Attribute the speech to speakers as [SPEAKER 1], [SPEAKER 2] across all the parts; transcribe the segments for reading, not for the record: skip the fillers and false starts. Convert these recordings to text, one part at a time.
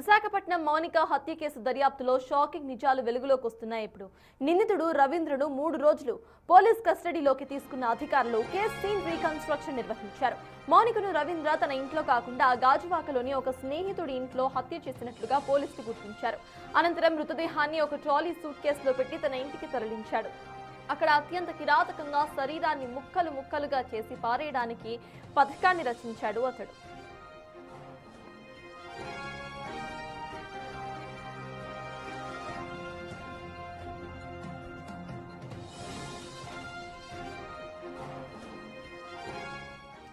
[SPEAKER 1] విశాఖపట్నం మౌనిక హత్య కేసు దర్యాప్తులో షాకింగ్ నిజాలు వెలుగులోకి వస్తున్నాయి. ఇప్పుడు నిందితుడు రవీంద్రను 3 రోజులు పోలీస్ కస్టడీలోకి తీసుకున్న అధికారులు కేసు సీన్ రీకన్స్ట్రక్షన్ నిర్వహించారు. మౌనికను రవీంద్ర తన ఇంట్లో కాకుండా గాజువాకలోని ఒక స్నేహితుడి ఇంట్లో హత్య చేసినట్లుగా పోలీసులు గుర్తించారు. అనంతరం మృతదేహాన్ని ఒక ట్రాలీ సూట్ కేసులో పెట్టి తన ఇంటికి తరలించాడు. అక్కడ అత్యంత కిరాతకంగా శరీరాన్ని ముక్కలు ముక్కలుగా చేసి పారేయడానికి పథకాన్ని రచించాడు అతడు.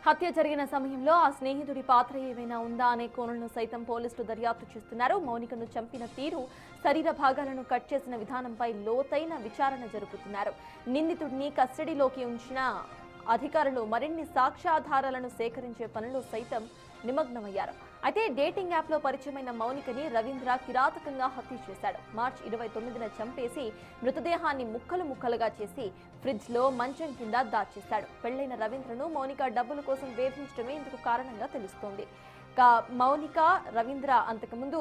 [SPEAKER 1] హత్య జరిగిన సమయంలో ఆ స్నేహితుడి పాత్ర ఏమైనా ఉందా అనే కోణంలో సైతం పోలీసులు దర్యాప్తు చేస్తున్నారు. మౌనికను చంపిన తీరు, శరీర భాగాలను కట్ చేసిన విధానంపై లోతైన విచారణ జరుపుతున్నారు. నిందితుడిని కస్టడీలోకి ఉంచిన అధికారులు మరిన్ని సాక్ష్యాధారాలను సేకరించే పనిలో సైతం నిమగ్నమయ్యారు. అయితే డేటింగ్ యాప్లో పరిచయమైన మౌనికని రవీంద్ర కిరాతకంగా హత్య చేశాడు. మార్చి 29న చంపేసి మృతదేహాన్ని ముక్కలు ముక్కలుగా చేసి ఫ్రిడ్జ్లో మంచం కింద దాచేశాడు. పెళ్లైన రవీంద్రను మౌనిక డబ్బుల కోసం వేధించడమే ఇందుకు కారణంగా తెలుస్తోంది. మౌనిక రవీంద్ర అంతకుముందు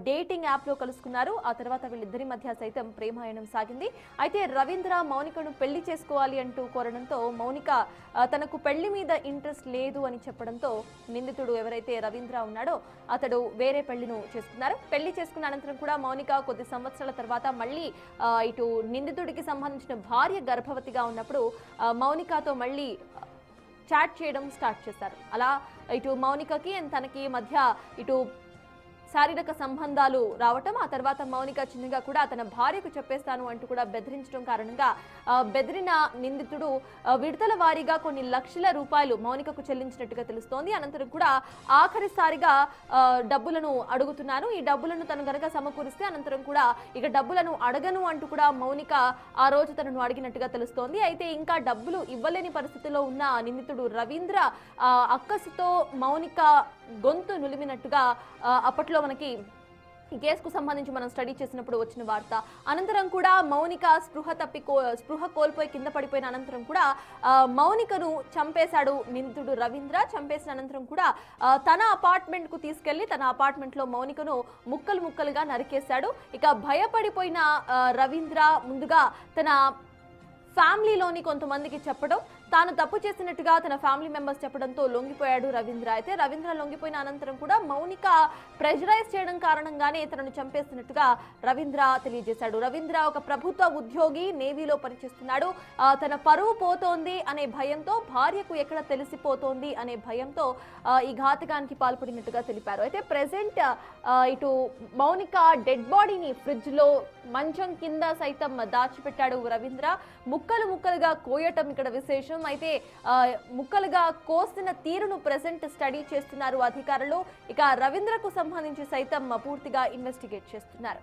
[SPEAKER 1] డేటింగ్ యాప్లో కలుసుకున్నారు. ఆ తర్వాత వీళ్ళిద్దరి మధ్య సైతం ప్రేమాయణం సాగింది. అయితే రవీంద్ర మౌనికను పెళ్లి చేసుకోవాలి అంటూ కోరడంతో మౌనిక తనకు పెళ్లి మీద ఇంట్రెస్ట్ లేదు అని చెప్పడంతో నిందితుడు ఎవరైతే రవీంద్ర ఉన్నాడో అతడు వేరే పెళ్లిను చేసుకున్నారు. పెళ్లి చేసుకున్న అనంతరం కూడా మౌనిక కొద్ది సంవత్సరాల తర్వాత మళ్ళీ ఇటు నిందితుడికి సంబంధించిన భార్య గర్భవతిగా ఉన్నప్పుడు మౌనికతో మళ్ళీ చాట్ చేయడం స్టార్ట్ చేశారు. అలా ఇటు మౌనికకి తనకి మధ్య ఇటు శారీరక సంబంధాలు రావటం, ఆ తర్వాత మౌనిక చిన్నగా కూడా తన భార్యకు చెప్పేస్తాను అంటూ కూడా బెదిరించడం కారణంగా బెదిరిన నిందితుడు విడతల వారీగా కొన్ని లక్షల రూపాయలు మౌనికకు చెల్లించినట్టుగా తెలుస్తోంది. అనంతరం కూడా ఆఖరిసారిగా డబ్బులను అడుగుతున్నాను, ఈ డబ్బులను తను గనక సమకూరిస్తే అనంతరం కూడా ఇక డబ్బులను అడగను అంటూ కూడా మౌనిక ఆ రోజు తనను అడిగినట్టుగా తెలుస్తోంది. అయితే ఇంకా డబ్బులు ఇవ్వలేని పరిస్థితిలో ఉన్న నిందితుడు రవీంద్ర అక్కసుతో మౌనిక గొంతు నులిమినట్టుగా అప్పట్లో మనకి ఈ కేసుకు సంబంధించి మనం స్టడీ చేసినప్పుడు వచ్చిన వార్త. అనంతరం కూడా మౌనిక స్పృహ కోల్పోయి కింద పడిపోయిన అనంతరం కూడా మౌనికను చంపేశాడు నిందితుడు రవీంద్ర. చంపేసిన అనంతరం కూడా తన అపార్ట్మెంట్ కు తీసుకెళ్లి తన అపార్ట్మెంట్ లో మౌనికను ముక్కలు ముక్కలుగా నరికేశాడు. ఇక భయపడిపోయిన రవీంద్ర ముందుగా తన ఫ్యామిలీలోని కొంతమందికి చెప్పడం, తాను తప్పు చేసినట్టుగా తన ఫ్యామిలీ మెంబర్స్ చెప్పడంతో లొంగిపోయాడు రవీంద్ర. అయితే రవీంద్ర లొంగిపోయిన అనంతరం కూడా మౌనిక ప్రెషరైజ్ చేయడం కారణంగానే తనను చంపేస్తున్నట్టుగా రవీంద్ర తెలియజేశాడు. రవీంద్ర ఒక ప్రభుత్వ ఉద్యోగి, నేవీలో పనిచేస్తున్నాడు. తన పరువు పోతోంది అనే భయంతో, భార్యకు ఎక్కడ తెలిసిపోతోంది అనే భయంతో ఈ ఘాతకానికి పాల్పడినట్టుగా తెలిపారు. అయితే ప్రెసెంట్ ఇటు మౌనిక డెడ్ బాడీని ఫ్రిడ్జ్ లో మంచం కింద సైతం దాచిపెట్టాడు రవీంద్ర. ముక్కలు ముక్కలుగా కోయటం ఇక్కడ విశేషం. అయితే ముక్కలుగా కోసిన తీరును ప్రెసెంట్ స్టడీ చేస్తున్నారు అధికారులు. ఇక రవీంద్రకు సంబంధించి సైతం పూర్తిగా ఇన్వెస్టిగేట్ చేస్తున్నారు.